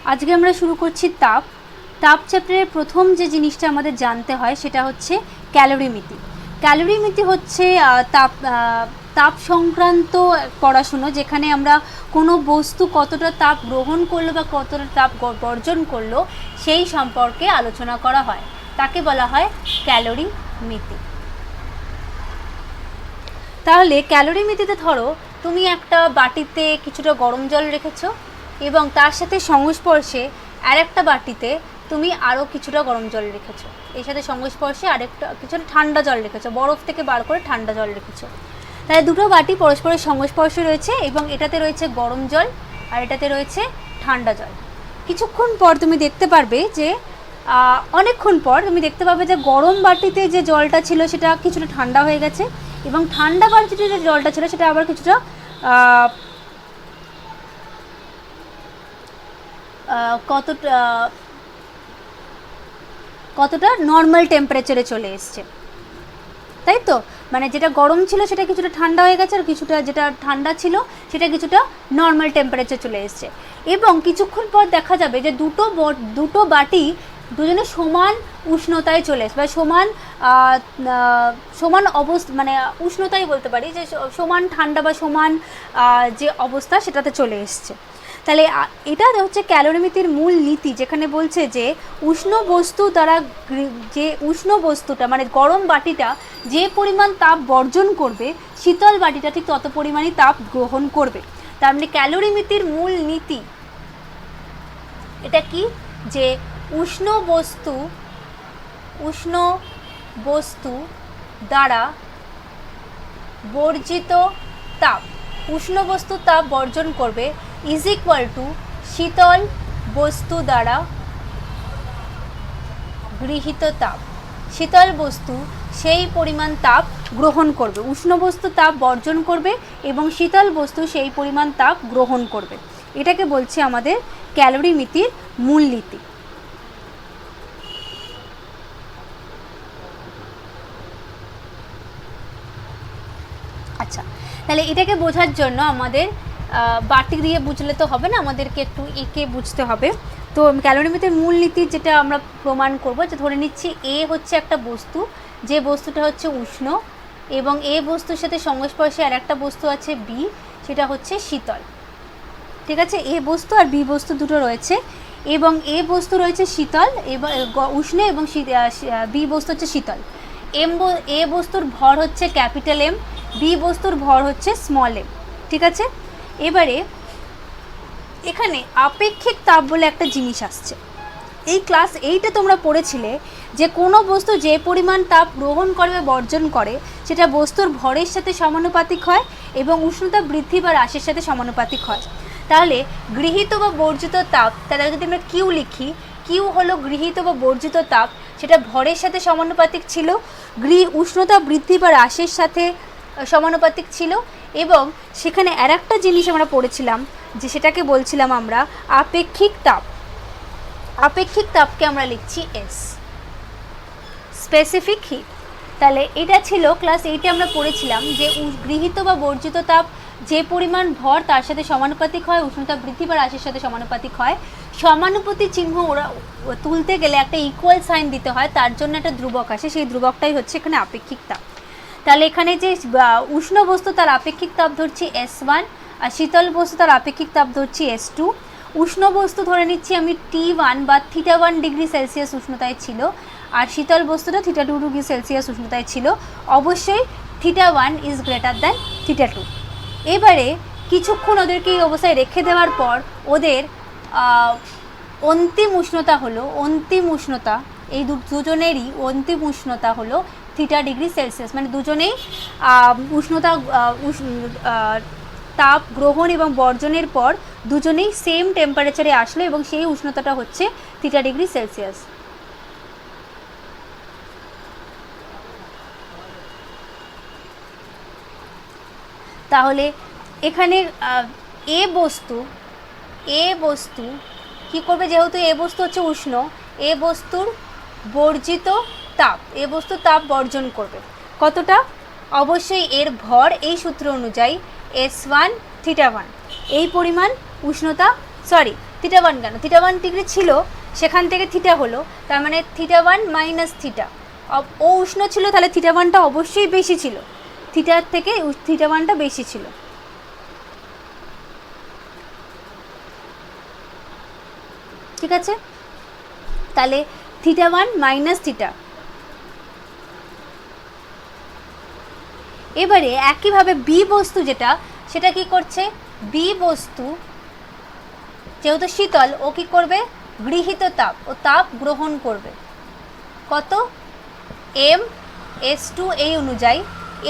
আজকে আমরা শুরু করছি তাপ। তাপ চ্যাপ্টারের প্রথম যে জিনিসটা আমাদের জানতে হয় সেটা হচ্ছে ক্যালোরিমিতি। ক্যালোরিমিতি হচ্ছে তাপ সংক্রান্ত পড়াশুনো, যেখানে আমরা কোনো বস্তু কতটা তাপ গ্রহণ করলো বা কতটা তাপ বর্জন করলো সেই সম্পর্কে আলোচনা করা হয়, তাকে বলা হয় ক্যালোরিমিতি। তাহলে ক্যালোরিমিতিতে ধরো তুমি একটা বাটিতে কিছুটা গরম জল রেখেছো এবং তার সাথে সংস্পর্শে আরেকটা বাটিতে তুমি আরও কিছুটা গরম জল রেখেছো, এর সাথে সংস্পর্শে আরেকটা কিছুটা ঠান্ডা জল রেখেছো, বরফ থেকে বার করে ঠান্ডা জল রেখেছো। তাহলে দুটো বাটি পরস্পরের সংস্পর্শে রয়েছে এবং এটাতে রয়েছে গরম জল আর এটাতে রয়েছে ঠান্ডা জল। কিছুক্ষণ পর তুমি দেখতে পারবে যে অনেকক্ষণ পর তুমি দেখতে পাবে যে গরম বাটিতে যে জলটা ছিল সেটা কিছুটা ঠান্ডা হয়ে গেছে এবং ঠান্ডা বাটিতে যে জলটা ছিল সেটা আবার কিছুটা কতটা নর্মাল টেম্পারেচারে চলে এসছে, তাই তো? মানে যেটা গরম ছিল সেটা কিছুটা ঠান্ডা হয়ে গেছে আর কিছুটা যেটা ঠান্ডা ছিল সেটা কিছুটা নর্মাল টেম্পারেচার চলে এসছে। এবং কিছুক্ষণ পর দেখা যাবে যে দুটো বাটি দুজনে সমান উষ্ণতায় চলে এসছে বা সমান অবস্থা, মানে উষ্ণতাই বলতে পারি, যে সমান ঠান্ডা বা সমান যে অবস্থা সেটাতে চলে এসছে। তাহলে এটা হচ্ছে ক্যালোরিমিতির মূল নীতি, যেখানে বলছে যে উষ্ণ বস্তু দ্বারা যে উষ্ণ বস্তুটা মানে গরম বাটিটা যে পরিমাণ তাপ বর্জন করবে শীতল বাটিটা ঠিক তত পরিমাণই তাপ গ্রহণ করবে। তার মানে ক্যালোরিমিতির মূল নীতি এটা কি, যে উষ্ণ বস্তু দ্বারা বর্জিত তাপ, উষ্ণ বস্তু তাপ বর্জন করবে ইজ ইকুয়াল টু শীতল বস্তু দ্বারা গৃহীত তাপ। শীতল বস্তু সেই পরিমাণ তাপ গ্রহণ করবে, উষ্ণ বস্তু তাপ বর্জন করবে এবং শীতল বস্তু সেই পরিমাণ তাপ গ্রহণ করবে। এটাকে বলছে আমাদের ক্যালোরিমিতির মূলনীতি। আচ্ছা, তাহলে এটাকে বোঝার জন্য আমাদের বাটি দিয়ে বুঝলে তো হবে না, আমাদেরকে একটু এঁকে বুঝতে হবে। তো ক্যালোরিমিতির মূলনীতি যেটা আমরা প্রমাণ করব, যে ধরে নিচ্ছি এ হচ্ছে একটা বস্তু, যে বস্তুটা হচ্ছে উষ্ণ এবং এ বস্তুর সাথে সংস্পর্শে আর একটা বস্তু আছে বি, সেটা হচ্ছে শীতল। ঠিক আছে, এ বস্তু আর বি বস্তু দুটো রয়েছে এবং এ বস্তু রয়েছে শীতল এবং উষ্ণ এবং বি বস্তু হচ্ছে শীতল। এ বস্তুর ভর হচ্ছে ক্যাপিটাল এম, বি বস্তুর ভর হচ্ছে স্মল এম। ঠিক আছে, এবারে এখানে আপেক্ষিক তাপ বলে একটা জিনিস আসছে। এই ক্লাস 8-এ তোমরা পড়েছিলে যে কোনো বস্তু যে পরিমাণ তাপ গ্রহণ করে বা বর্জন করে সেটা বস্তুর ভরের সাথে সমানুপাতিক হয় এবং উষ্ণতা বৃদ্ধি বা হ্রাসের সাথে সমানুপাতিক হয়। তাহলে গৃহীত বা বর্জিত তাপ, তাহলে যদি আমরা কিউ লিখি, কিউ হলো গৃহীত বা বর্জিত তাপ, সেটা ভরের সাথে সমানুপাতিক ছিল, উষ্ণতা বৃদ্ধি বা হ্রাসের সাথে সমানুপাতিক ছিল এবং সেখানে আর একটা জিনিস আমরা পড়েছিলাম যে সেটাকে বলছিলাম আমরা আপেক্ষিক তাপ। আপেক্ষিক তাপকে আমরা লিখছি এস, স্পেসিফিক হিট। তাহলে এটা ছিল ক্লাস 8-এ আমরা পড়েছিলাম যে গৃহীত বা বর্জিত তাপ যে পরিমাণ ভর তার সাথে সমানুপাতিক হয়, উষ্ণতা বৃদ্ধি বা হ্রাসের সাথে সমানুপাতিক হয়। সমানুপাতি চিহ্ন ওরা তুলতে গেলে একটা ইকুয়াল সাইন দিতে হয়, তার জন্য একটা ধ্রুবক আসে, সেই ধ্রুবকটাই হচ্ছে এখানে আপেক্ষিক তাপ। তাহলে এখানে যে উষ্ণ বস্তু তার আপেক্ষিক তাপ ধরছি S1 আর শীতল বস্তু তার আপেক্ষিক তাপ ধরছি S2। উষ্ণ বস্তু ধরে নিচ্ছি আমি T1 বা θ1 ডিগ্রি সেলসিয়াস উষ্ণতায় ছিল আর শীতল বস্তুটা θ2 ডিগ্রি সেলসিয়াস উষ্ণতায় ছিল। অবশ্যই θ1 ইজ গ্রেটার দ্যান θ2। এবারে কিছুক্ষণ ওদেরকে এই অবস্থায় রেখে দেওয়ার পর ওদের অন্তিম উষ্ণতা হলো, এই দুজনেরই অন্তিম উষ্ণতা হলো θ ডিগ্রি সেলসিয়াস। মানে দুজনেই তাপ গ্রহণ এবং বর্জনের পর দুজনেই সেম টেম্পারেচারে আসলো এবং সেই উষ্ণতাটা হচ্ছে θ ডিগ্রি সেলসিয়াস। তাহলে এখানে এ বস্তু কি করবে, যেহেতু এ বস্তু হচ্ছে উষ্ণ, এ বস্তুর বর্জিত তাপ, এ বস্তু তাপ বর্জন করবে কতটা, অবশ্যই এর ভর এই সূত্র অনুযায়ী S1 θ1 এই পরিমাণ উষ্ণতা, θ1 কেন, θ1 ডিগ্রি ছিল, সেখান থেকে থিটা হলো, তার মানে θ1 মাইনাস থিটা। ও উষ্ণ ছিল, তাহলে θ1টা অবশ্যই বেশি ছিল, থিটার থেকে θ1টা বেশি ছিল। ঠিক আছে, তাহলে θ1 মাইনাস থিটা। এবারে একইভাবে বি বস্তু যেটা, সেটা কি করছে, বি বস্তু যেহেতু শীতল, ও কি করবে, গৃহীত তাপ, ও তাপ গ্রহণ করবে কত, m(s2) এই অনুযায়ী।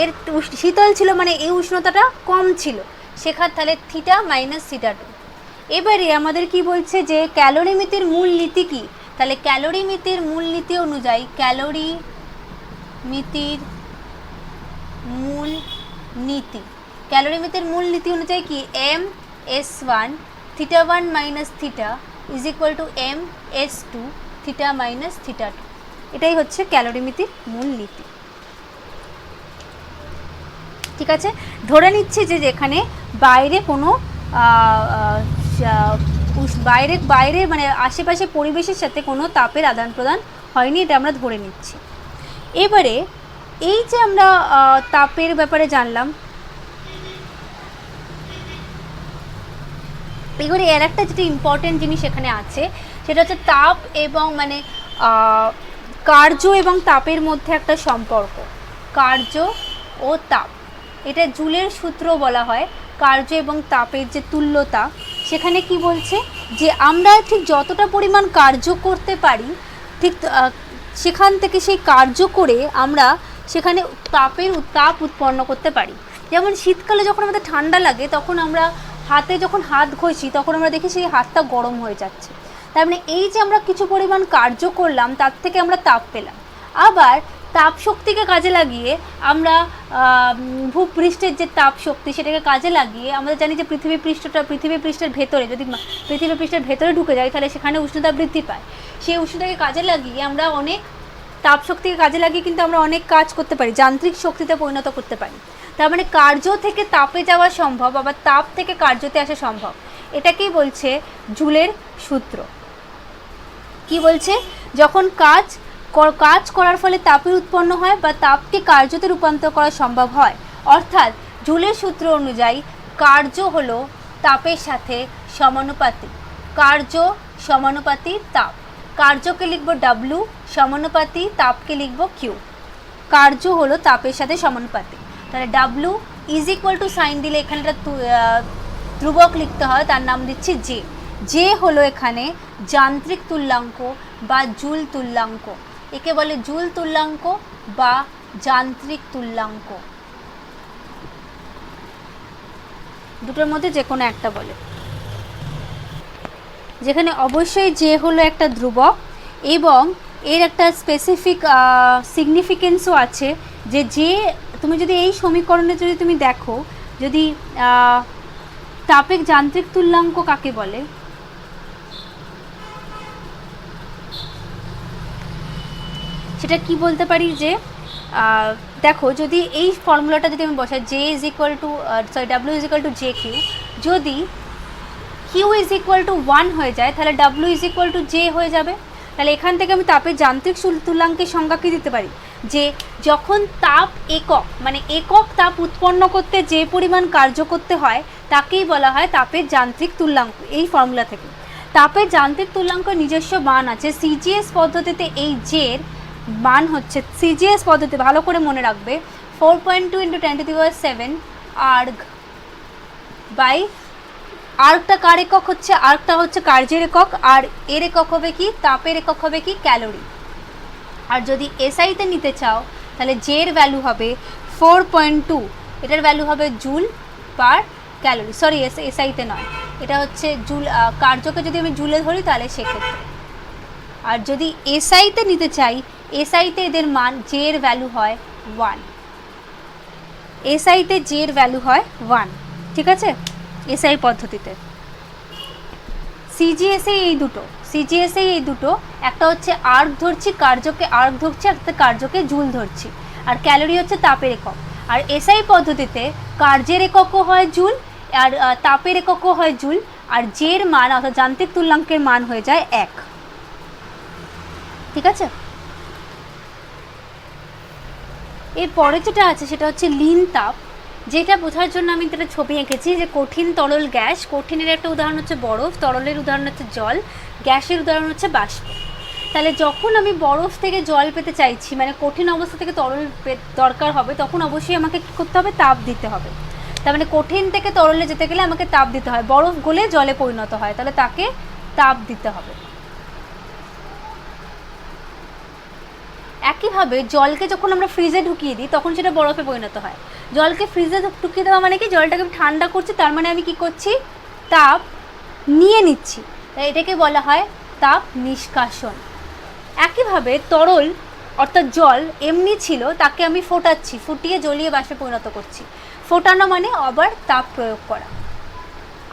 এর শীতল ছিল মানে এই উষ্ণতাটা কম ছিল, সেখান তাহলে থিটা মাইনাস θ2। এবারে আমাদের কি বলছে যে ক্যালোরিমিতির মূল নীতি কি, তাহলে ক্যালোরিমিতির মূল নীতি অনুযায়ী, ক্যালোরিমিতির মূল নীতি, ক্যালোরিমিতির মূল নীতি অনুযায়ী কি, m(s1) θ1 minus theta is equal to m(s2) theta minus θ2। এটাই হচ্ছে ক্যালোরিমিতির মূল নীতি। ঠিক আছে, ধরে নিচ্ছি যে যেখানে বাইরে কোনো বাইরে মানে আশেপাশে পরিবেশের সাথে কোনো তাপের আদান প্রদান হয়নি, এটা আমরা ধরে নিচ্ছি। এবারে এই যে আমরা তাপের ব্যাপারে জানলাম, এবারে এর একটা যেটা ইম্পর্টেন্ট জিনিস এখানে আছে, সেটা হচ্ছে তাপ এবং মানে কার্য এবং তাপের মধ্যে একটা সম্পর্ক, কার্য ও তাপ, এটা জুলের সূত্র বলা হয়। কার্য এবং তাপের যে তুল্যতা, সেখানে কি বলছে যে আমরা ঠিক যতটা পরিমাণ কার্য করতে পারি, ঠিক সেখান থেকে সেই কার্য করে আমরা সেখানে তাপ উৎপন্ন করতে পারি। যেমন শীতকালে যখন আমাদের ঠান্ডা লাগে, তখন আমরা হাতে যখন হাত ঘষি, তখন আমরা দেখি সেই হাতটা গরম হয়ে যাচ্ছে, তার মানে এই যে আমরা কিছু পরিমাণ কার্য করলাম, তার থেকে আমরা তাপ পেলাম। আবার তাপ শক্তিকে কাজে লাগিয়ে আমরা ভূপৃষ্ঠের যে তাপ শক্তি, সেটাকে কাজে লাগিয়ে আমরা জানি যে পৃথিবী পৃষ্ঠের ভেতরে, যদি পৃথিবী পৃষ্ঠের ভেতরে ঢুকে যায়, তাহলে সেখানে উষ্ণতা বৃদ্ধি পায়। সেই উষ্ণতাকে কাজে লাগিয়ে আমরা অনেক তাপ শক্তিকে কাজে লাগিয়ে কিন্তু আমরা অনেক কাজ করতে পারি, যান্ত্রিক শক্তিতে পরিণত করতে পারি। তার মানে কার্য থেকে তাপে যাওয়া সম্ভব, আবার তাপ থেকে কার্যতে আসা সম্ভব। এটাকেই বলছে জুলের সূত্র। কি বলছে, যখন কাজ করার ফলে তাপের উৎপন্ন হয় বা তাপকে কার্যতে রূপান্তর করা সম্ভব হয়, অর্থাৎ জুলের সূত্র অনুযায়ী কার্য হলো তাপের সাথে সমানুপাতিক, কার্য সমানুপাতি তাপ। কার্যকে লিখব W, সমানুপাতি তাপকে লিখব Q। কার্য হলো তাপের সাথে সমানুপাতিক, তাহলে W is equal to sine দিলে এখানে একটা ধ্রুবক লিখতে হয়, তার নাম দিচ্ছি J। J হলো এখানে যান্ত্রিক তুল্যাঙ্ক বা জুল তুল্যাঙ্ক, একে বলে জুল তুল্যাঙ্ক বা যান্ত্রিক তুল্যাঙ্ক, দুটোর মধ্যে যে কোনো একটা বলে। যেখানে অবশ্যই যে হলো একটা ধ্রুবক এবং এর একটা স্পেসিফিক সিগনিফিকেন্সও আছে, যে তুমি যদি এই সমীকরণে যদি তুমি দেখো, যদি তাপের যান্ত্রিক তুল্যাঙ্ক কাকে বলে, সেটা কি বলতে পারি যে দেখো, যদি এই ফর্মুলাটা যদি আমি বসাই, J is equal two W is equal two JQ, যদি Q ইজ ইকুয়াল টু 1 হয়ে যায়, তাহলে W is equal two J হয়ে যাবে। তাহলে এখান থেকে আমি তাপের যান্ত্রিক তুল্যাঙ্কের সংজ্ঞা কি দিতে পারি, যে যখন তাপ একক মানে একক তাপ উৎপন্ন করতে যে পরিমাণ কার্য করতে হয়, তাকেই বলা হয় তাপের যান্ত্রিক তুল্যাঙ্ক। এই ফর্মুলা থেকে তাপের যান্ত্রিক তুল্যাঙ্কের নিজস্ব মান আছে। CGS পদ্ধতিতে এই জের মান হচ্ছে, CGS পদ্ধতি ভালো করে মনে রাখবে, 4.2 × 10⁷ আর্গ বাই, আর্গটা কার একক হচ্ছে, আর্গটা হচ্ছে কার্যের একক, আর এর একক হবে কি, তাপের একক হবে কি, ক্যালোরি। আর যদি এসআইতে নিতে চাও, তাহলে জের ভ্যালু হবে 4.2, এটার ভ্যালু হবে জুল পার ক্যালোরি, সরি এসআইতে নয়, এটা হচ্ছে জুল, কার্যকে যদি আমি জুলে ধরি তাহলে সেক্ষেত্রে। আর যদি এসআইতে নিতে চাই, এসআইতে এদের মান জের ভ্যালু হয় 1, এসআইতে জের ভ্যালু হয় 1। ঠিক আছে, এসআই পদ্ধতিতে। সিজিএসএ এই দুটো, একটা হচ্ছে আর্গ ধরছি, কার্যকে আর্গ ধরছি, একটা কার্যকে জুল ধরছি, আর ক্যালোরি হচ্ছে তাপের একক। আর এসআই পদ্ধতিতে কার্যের এককও হয় জুল, আর তাপের এককও হয় জুল, আর জের মান অর্থাৎ যান্ত্রিক তুল্যাঙ্কের মান হয়ে যায় 1। ঠিক আছে, এরপরে যেটা আছে সেটা হচ্ছে লীন তাপ, যেটা বোঝার জন্য আমি একটা ছবি এঁকেছি যে কঠিন তরল গ্যাস, কঠিনের একটা উদাহরণ হচ্ছে বরফ, তরলের উদাহরণ হচ্ছে জল, গ্যাসের উদাহরণ হচ্ছে বাষ্প। তাহলে যখন আমি বরফ থেকে জল পেতে চাইছি, মানে কঠিন অবস্থা থেকে তরল দরকার হবে, তখন অবশ্যই আমাকে কী করতে হবে, তাপ দিতে হবে। তার মানে কঠিন থেকে তরলে যেতে গেলে আমাকে তাপ দিতে হয়, বরফ গলে জলে পরিণত হয়, তাহলে তাকে তাপ দিতে হবে। একইভাবে জলকে যখন আমরা ফ্রিজে ঢুকিয়ে দিই তখন সেটা বরফে পরিণত হয়। জলকে ফ্রিজে ঢুকিয়ে দেওয়া মানে কি, জলটাকে আমি ঠান্ডা করছি, তার মানে আমি কি করছি, তাপ নিয়ে নিচ্ছি, তাই এটাকে বলা হয় তাপ নিষ্কাশন। একইভাবে তরল অর্থাৎ জল এমনি ছিল, তাকে আমি ফোটাচ্ছি, ফুটিয়ে জ্বলিয়ে বাষ্পে পরিণত করছি। ফোটানো মানে আবার তাপ প্রয়োগ করা।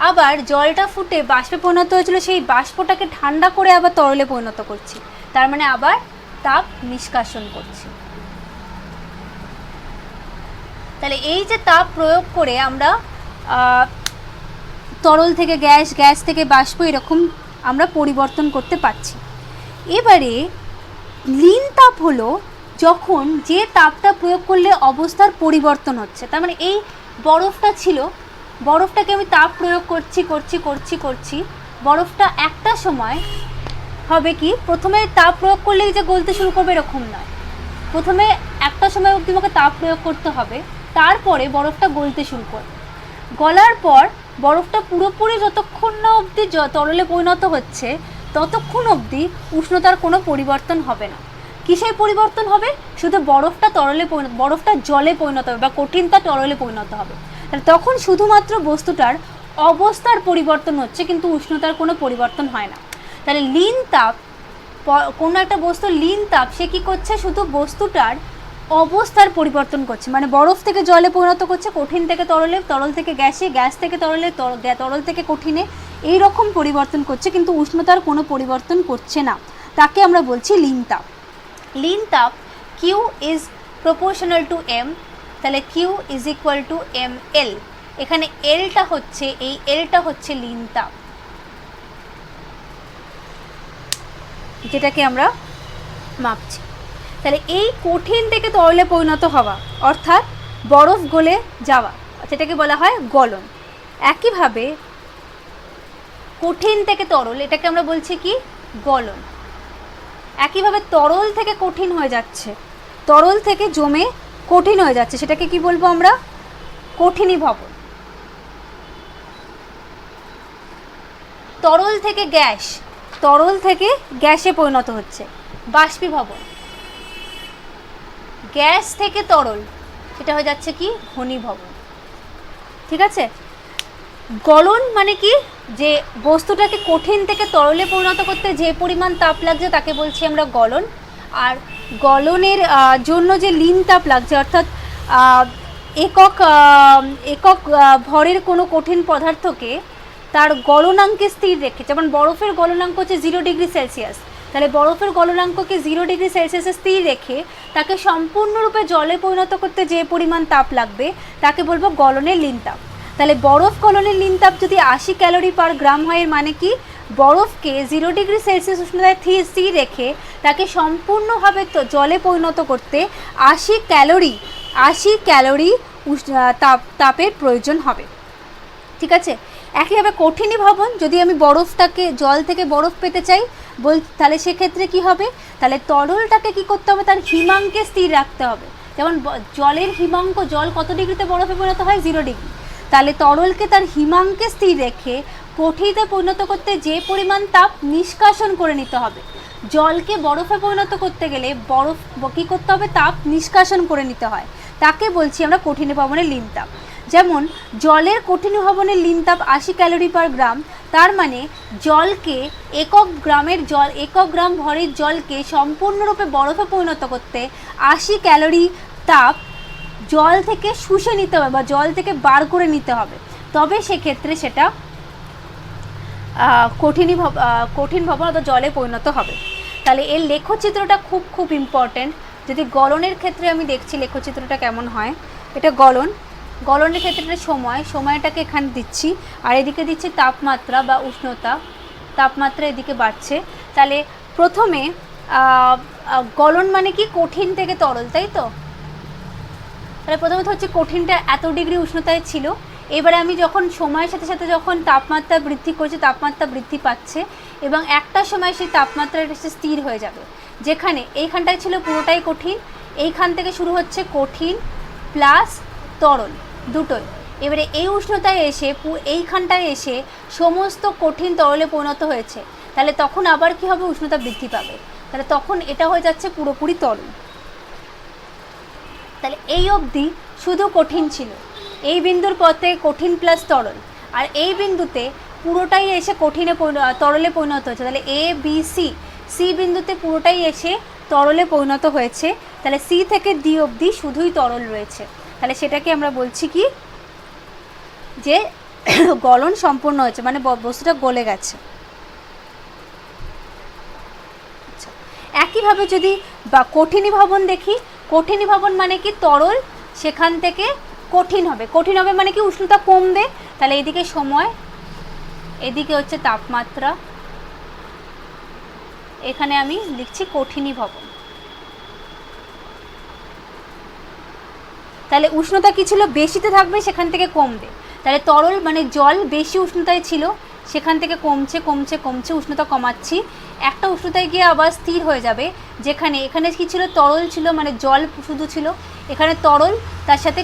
আবার জলটা ফুটে বাষ্পে পরিণত হয়েছিল, সেই বাষ্পটাকে ঠান্ডা করে আবার তরলে পরিণত করছি, তার মানে আবার তাপ নিষ্কাশন করছি। তাহলে এই যে তাপ প্রয়োগ করে আমরা তরল থেকে গ্যাস, গ্যাস থেকে বাষ্প, এরকম আমরা পরিবর্তন করতে পারছি। এবারে লীন তাপ হলো যখন যে তাপটা প্রয়োগ করলে অবস্থার পরিবর্তন হচ্ছে। তার মানে এই বরফটা ছিল, বরফটাকে আমি তাপ প্রয়োগ করছি করছি করছি করছি, বরফটা একটা সময় হবে কি, প্রথমে তাপ প্রয়োগ করলেই যে গলতে শুরু করবে এরকম নয়, প্রথমে একটা সময় অবধি আমাকে তাপ প্রয়োগ করতে হবে, তারপরে বরফটা গলতে শুরু করবে। গলার পর বরফটা পুরোপুরি যতক্ষণ না অবধি তরলে পরিণত হচ্ছে ততক্ষণ অবধি উষ্ণতার কোনো পরিবর্তন হবে না। কিসের পরিবর্তন হবে, শুধু বরফটা তরলে বরফটা জলে পরিণত হবে বা কঠিনটা তরলে পরিণত হবে। তাহলে তখন শুধুমাত্র বস্তুটার অবস্থার পরিবর্তন হচ্ছে, কিন্তু উষ্ণতার কোনো পরিবর্তন হয় না। তাহলে লীন তাপ, কোনো একটা বস্তুর লীন তাপ সে কী করছে, শুধু বস্তুটার অবস্থার পরিবর্তন করছে, মানে বরফ থেকে জলে পরিণত করছে, কঠিন থেকে তরলে, তরল থেকে গ্যাসে, গ্যাস থেকে তরলে, তরল থেকে কঠিনে, এই রকম পরিবর্তন করছে, কিন্তু উষ্ণতার কোনো পরিবর্তন করছে না, তাকে আমরা বলছি লীন তাপ। লীন তাপ Q is proportional to M, তাহলে Q is equal to M L. এখানে এলটা হচ্ছে, এই এলটা হচ্ছে লীন তাপ, যেটাকে আমরা মাপছি। তাহলে এই কঠিন থেকে তরলে পরিণত হওয়া অর্থাৎ বরফ গলে যাওয়া, সেটাকে বলা হয় গলন। একইভাবে কঠিন থেকে তরল, এটাকে আমরা বলছি কি, গলন। একইভাবে তরল থেকে কঠিন হয়ে যাচ্ছে, তরল থেকে জমে কঠিন হয়ে যাচ্ছে, সেটাকে কি বলবো আমরা, কঠিনীভবন। তরল থেকে গ্যাস, তরল থেকে গ্যাসে পরিণত হচ্ছে, বাষ্পীভবন। গ্যাস থেকে তরল, সেটা হয়ে যাচ্ছে কি, ঘনীভবন। ঠিক আছে, গলন মানে কি, যে বস্তুটাকে কঠিন থেকে তরলে পরিণত করতে যে পরিমাণ তাপ লাগছে তাকে বলছি আমরা গলন। আর গলনের জন্য যে লীন তাপ লাগছে, অর্থাৎ একক একক ভরের কোনো কঠিন পদার্থকে তার গলনাঙ্কে স্থির রেখে, যেমন বরফের গলনাঙ্ক হচ্ছে 0 ডিগ্রি সেলসিয়াস, তাহলে বরফের গলনাঙ্ককে 0 ডিগ্রি সেলসিয়াসে স্থির রেখে তাকে সম্পূর্ণরূপে জলে পরিণত করতে যে পরিমাণ তাপ লাগবে তাকে বলবো গলনের লীন তাপ। তাহলে বরফ গলনের লীন তাপ যদি 80 ক্যালোরি পার গ্রাম হয়, এর মানে কি, বরফকে 0 ডিগ্রি সেলসিয়াস উষ্ণতায় স্থির রেখে তাকে সম্পূর্ণভাবে জলে পরিণত করতে 80 ক্যালোরি তাপের প্রয়োজন হবে। ঠিক আছে, একইভাবে কঠিনীভবন, যদি আমি বরফটাকে, জল থেকে বরফ পেতে চাই তাহলে সেক্ষেত্রে কি হবে, তাহলে তরলটাকে কি করতে হবে, তার হিমাঙ্কে স্থির রাখতে হবে। যেমন জলের হিমাঙ্ক, জল কত ডিগ্রিতে বরফে পরিণত হয়, 0 ডিগ্রি, তাহলে তরলকে তার হিমাঙ্কে স্থির রেখে কঠিতে পরিণত করতে যে পরিমাণ তাপ নিষ্কাশন করে নিতে হবে। জলকে বরফে পরিণত করতে গেলে বরফ কী করতে হবে, তাপ নিষ্কাশন করে নিতে হয়, তাকে বলছি আমরা কঠিনীভবনের লীন তাপ। যেমন জলের কঠিনীভবনের লীন তাপ 80 ক্যালোরি পার গ্রাম, তার মানে জলকে একক গ্রাম ভরের জলকে সম্পূর্ণরূপে বরফে পরিণত করতে 80 ক্যালোরি তাপ জল থেকে শুষে নিতে হবে বা জল থেকে বার করে নিতে হবে, তবে সেক্ষেত্রে সেটা কঠিন ভবন অথবা জলে পরিণত হবে। তাহলে এর লেখচিত্রটা খুব ইম্পর্টেন্ট। যদি গলনের ক্ষেত্রে আমি দেখছি লেখচিত্রটা কেমন হয়, এটা গলন, গলনের ক্ষেত্রে সময়টাকে এখানে দিচ্ছি, আর এদিকে দিচ্ছি তাপমাত্রা বা উষ্ণতা, তাপমাত্রা এদিকে বাড়ছে। তাহলে প্রথমে গলন মানে কি কঠিন থেকে তরল, তাই তো? তাহলে প্রথমত হচ্ছে কঠিনটা এত ডিগ্রি উষ্ণতায় ছিল, এবারে আমি যখন সময়ের সাথে সাথে যখন তাপমাত্রা বৃদ্ধি করছি, তাপমাত্রা বৃদ্ধি পাচ্ছে এবং একটা সময় সেই তাপমাত্রাটা স্থির হয়ে যাবে, যেখানে এইখানটায় ছিল পুরোটাই কঠিন, এইখান থেকে শুরু হচ্ছে কঠিন প্লাস তরল দুটোই। এবারে এই উষ্ণতায় এসে এইখানটায় এসে সমস্ত কঠিন তরলে পরিণত হয়েছে, তাহলে তখন আবার কি হবে, উষ্ণতা বৃদ্ধি পাবে, তাহলে তখন এটা হয়ে যাচ্ছে পুরোপুরি তরল। তাহলে এই অবধি শুধু কঠিন ছিল, এই বিন্দুর পর থেকে কঠিন প্লাস তরল, আর এই বিন্দুতে পুরোটাই এসে তরলে পরিণত হয়েছে। তাহলে এ বি সি বিন্দুতে পুরোটাই এসে তরলে পরিণত হয়েছে, তাহলে সি থেকে ডি অবধি শুধুই তরল রয়েছে। তাহলে সেটাকে আমরা বলছি কি, যে গলন সম্পূর্ণ হয়েছে, মানে বস্তুটা গলে গেছে। আচ্ছা, একইভাবে যদি বা কঠিনীভবন দেখি, কঠিনীভবন মানে কি তরল সেখান থেকে কঠিন হবে, কঠিন হবে মানে কি উষ্ণতা কমবে, তাহলে এদিকে সময়, এদিকে হচ্ছে তাপমাত্রা, এখানে আমি লিখছি কঠিনীভবন। তাহলে উষ্ণতা কি ছিল, বেশিতে থাকবে সেখান থেকে কমবে, তাহলে তরল মানে জল বেশি উষ্ণতায় ছিল, সেখান থেকে কমছে কমছে কমছে, উষ্ণতা কমাচ্ছি, একটা উষ্ণতায় গিয়ে আবার স্থির হয়ে যাবে, যেখানে এখানে কি ছিল, তরল ছিল মানে জল শুধু ছিল, এখানে তরল তার সাথে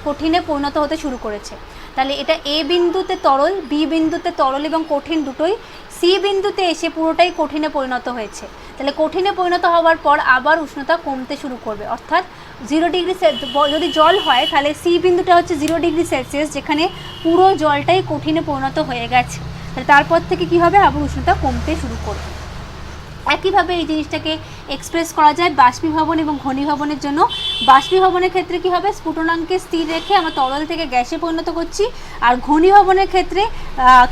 কঠিনে পরিণত হতে শুরু করেছে। তাহলে এটা এ বিন্দুতে তরল, বি বিন্দুতে তরল এবং কঠিন দুটোই, সি বিন্দুতে এসে পুরোটাই কঠিনে পরিণত হয়েছে। তাহলে কঠিনে পরিণত হওয়ার পর আবার উষ্ণতা কমতে শুরু করবে, অর্থাৎ 0 ডিগ্রি যদি জল হয় তাহলে সি বিন্দুটা হচ্ছে 0 ডিগ্রি সেলসিয়াস, যেখানে পুরো জলটাই কঠিনে পরিণত হয়ে গেছে। তাহলে তারপর থেকে কি হবে, আবার উষ্ণতা কমতে শুরু করবে। একইভাবে এই জিনিসটাকে এক্সপ্রেস করা যায় বাষ্পীভবন এবং ঘনীভবনের জন্য। বাষ্পীভবনের ক্ষেত্রে কি হবে, স্ফুটনাঙ্কে স্থির রেখে আমরা তরল থেকে গ্যাসে পরিণত করছি, আর ঘনীভবনের ক্ষেত্রে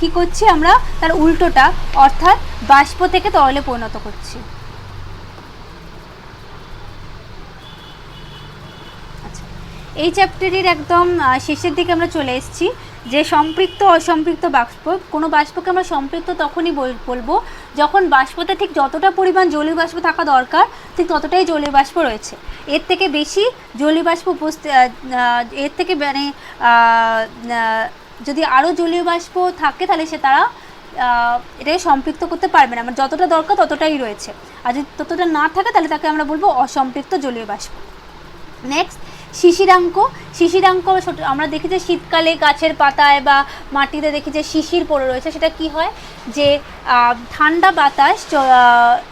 কি করছি আমরা, তার উল্টোটা, অর্থাৎ বাষ্প থেকে তরলে পরিণত করছি। আচ্ছা, এই চ্যাপ্টারের একদম শেষের দিকে আমরা চলে এসেছি, যে সম্পৃক্ত অসম্পৃক্ত বাষ্প। কোনো বাষ্পকে আমরা সম্পৃক্ত তখনই বলবো যখন বাষ্পতে ঠিক যতটা পরিমাণ জলীয় বাষ্প থাকা দরকার ঠিক ততটাই জলীয় বাষ্প রয়েছে, এর থেকে বেশি জলীয় বাষ্প এর থেকে মানে যদি আরও জলীয় বাষ্প থাকে তাহলে তারা এটাকে সম্পৃক্ত করতে পারবে না, মানে যতটা দরকার ততটাই রয়েছে, আর যদি ততটা না থাকে তাহলে তাকে আমরা বলবো অসম্পৃক্ত জলীয় বাষ্প। নেক্সট শিশিরাঙ্ক। শিশিরাঙ্ক আমরা দেখি যে শীতকালে গাছের পাতায় বা মাটিতে দেখি যে শিশির পড়ে রয়েছে, সেটা কি হয়, যে ঠান্ডা বাতাস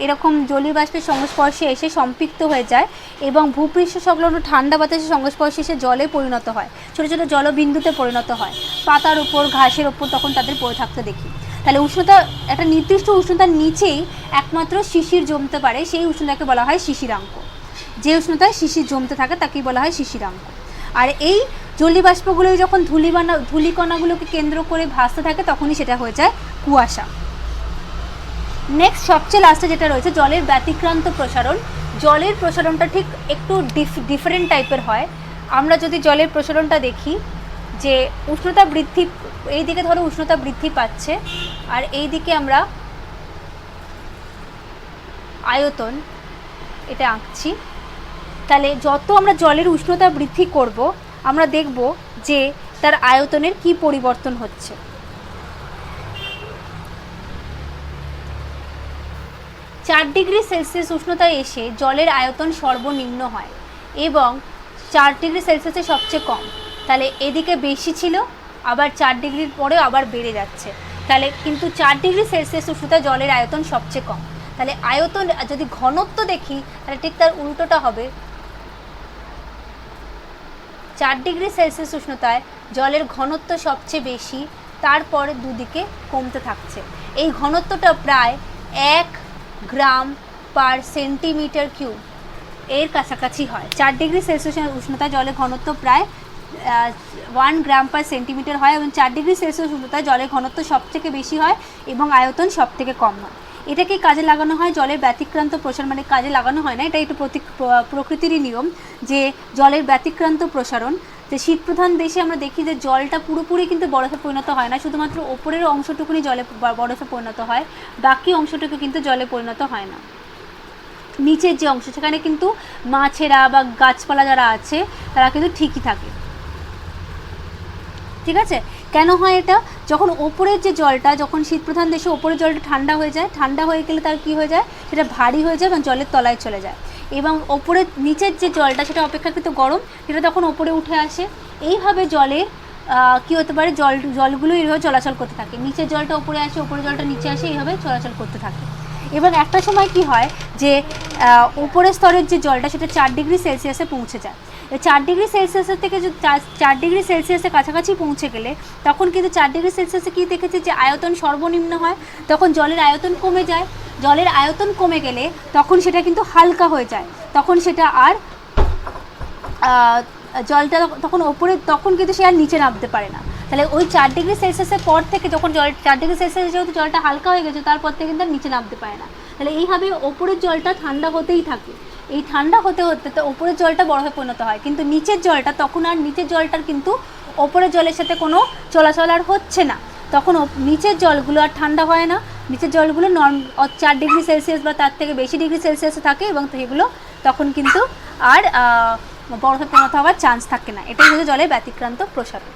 এরকম জলীয় বাষ্পের সংস্পর্শে এসে সম্পৃক্ত হয়ে যায় এবং ভূপৃষ্ঠ সংলগ্ন ঠান্ডা বাতাসের সংস্পর্শে এসে জলে পরিণত হয়, ছোটো ছোটো জলবিন্দুতে পরিণত হয়, পাতার উপর ঘাসের ওপর তখন তাদের পড়ে থাকতে দেখি। তাহলে উষ্ণতা একটা নির্দিষ্ট উষ্ণতার নিচেই একমাত্র শিশির জমতে পারে, সেই উষ্ণতাকে বলা হয় শিশিরাঙ্ক। যে উষ্ণতায় শিশির জমতে থাকে তাকেই বলা হয় শিশিরাঙ্ক। আর এই জলীয় বাষ্পগুলো যখন ধূলিকণাগুলোকে কেন্দ্র করে ভাসতে থাকে তখনই সেটা হয়ে যায় কুয়াশা। নেক্সট সবচেয়ে লাস্টে যেটা রয়েছে জলের ব্যতিক্রান্ত প্রসারণ। জলের প্রসারণটা ঠিক একটু ডিফারেন্ট টাইপের হয়। আমরা যদি জলের প্রসারণটা দেখি, যে উষ্ণতা বৃদ্ধি, এই দিকে ধরো উষ্ণতা বৃদ্ধি পাচ্ছে আর এই দিকে আমরা আয়তন এটা আঁকছি, তাহলে যত আমরা জলের উষ্ণতা বৃদ্ধি করব আমরা দেখব যে তার আয়তনের কি পরিবর্তন হচ্ছে। চার ডিগ্রি সেলসিয়াস উষ্ণতায় এসে জলের আয়তন সর্বনিম্ন হয় এবং 4 ডিগ্রি সেলসিয়াসে সবচেয়ে কম। তাহলে এদিকে বেশি ছিল, আবার 4 ডিগ্রির পরেও আবার বেড়ে যাচ্ছে, তাহলে কিন্তু 4 ডিগ্রি সেলসিয়াস উষ্ণতায় জলের আয়তন সবচেয়ে কম। তাহলে আয়তন যদি ঘনত্ব দেখি তাহলে ঠিক তার উল্টোটা হবে, 4 ডিগ্রি সেলসিয়াস উষ্ণতায় জলের ঘনত্ব সবচেয়ে বেশি, তারপরে দুদিকে কমতে থাকছে। এই ঘনত্বটা প্রায় 1 গ্রাম পার সেন্টিমিটার কিউব এর কাছাকাছি হয়। 4 ডিগ্রি সেলসিয়াস উষ্ণতায় জলের ঘনত্ব প্রায় 1 গ্রাম পার সেন্টিমিটার হয় এবং 4 ডিগ্রি সেলসিয়াস উষ্ণতায় জলের ঘনত্ব সবথেকে বেশি হয় এবং আয়তন সবথেকে কম হয়। এটাকে কাজে লাগানো হয় জলের ব্যতিক্রান্ত প্রসারণ, মানে কাজে লাগানো হয় না, এটা একটু প্রকৃতিরই নিয়ম যে জলের ব্যতিক্রান্ত প্রসারণ, তো শীতপ্রধান দেশে আমরা দেখি যে জলটা পুরোপুরি কিন্তু বরফে পরিণত হয় না, শুধুমাত্র ওপরের অংশটুকুনি জলে বরফে পরিণত হয়, বাকি অংশটুকু কিন্তু জলে পরিণত হয় না। নিচের যে অংশ সেখানে কিন্তু মাছেরা বা গাছপালা যারা আছে তারা কিন্তু ঠিকই থাকে। ঠিক আছে, কেন হয় এটা? যখন ওপরের যে জলটা, যখন শীতপ্রধান দেশে ওপরের জলটা ঠান্ডা হয়ে যায়, ঠান্ডা হয়ে গেলে তার কী হয়ে যায়, সেটা ভারী হয়ে যায় এবং জলের তলায় চলে যায়, এবং ওপরের নিচের যে জলটা সেটা অপেক্ষাকৃত গরম, সেটা তখন ওপরে উঠে আসে। এইভাবে জলের কী হতে পারে, জলগুলো এইভাবে চলাচল করতে থাকে, নিচের জলটা ওপরে আসে, ওপরের জলটা নিচে আসে, এইভাবে চলাচল করতে থাকে। এবং একটা সময় কি হয় যে উপরের স্তরের যে জলটা সেটা 4 ডিগ্রি সেলসিয়াসে পৌঁছে যায়। 4 ডিগ্রি সেলসিয়াসের থেকে যে 4 ডিগ্রি সেলসিয়াসের কাছাকাছি পৌঁছে গেলে তখন কিন্তু 4 ডিগ্রি সেলসিয়াসে কী দেখেছি যে আয়তন সর্বনিম্ন হয়, তখন জলের আয়তন কমে যায়। জলের আয়তন কমে গেলে তখন সেটা কিন্তু হালকা হয়ে যায়, তখন সেটা আর জলটা তখন ওপরে, তখন কিন্তু সে আর নিচে নামতে পারে না। তাহলে ওই 4 ডিগ্রি সেলসিয়াসের পর থেকে যখন 4 ডিগ্রি সেলসিয়াস যেহেতু জলটা হালকা হয়ে গেছে, তারপর থেকে কিন্তু নিচে নামতে পারে না। তাহলে এইভাবে ওপরের জলটা ঠান্ডা হতেই থাকে, এই ঠান্ডা হতে হতে তো ওপরের জলটা বরফে পরিণত হয়, কিন্তু নিচের জলটা তখন আর, নিচের জলটার কিন্তু ওপরের জলের সাথে কোনো চলাচল আর হচ্ছে না, তখন নিচের জলগুলো আর ঠান্ডা হয় না, নিচের জলগুলো 4 ডিগ্রি সেলসিয়াস বা তার থেকে বেশি ডিগ্রি সেলসিয়াসে থাকে, এবং সেগুলো তখন কিন্তু আর বরফে পরিণত হওয়ার চান্স থাকে না। এটাই হচ্ছে জলের ব্যতিক্রান্ত প্রসারণ।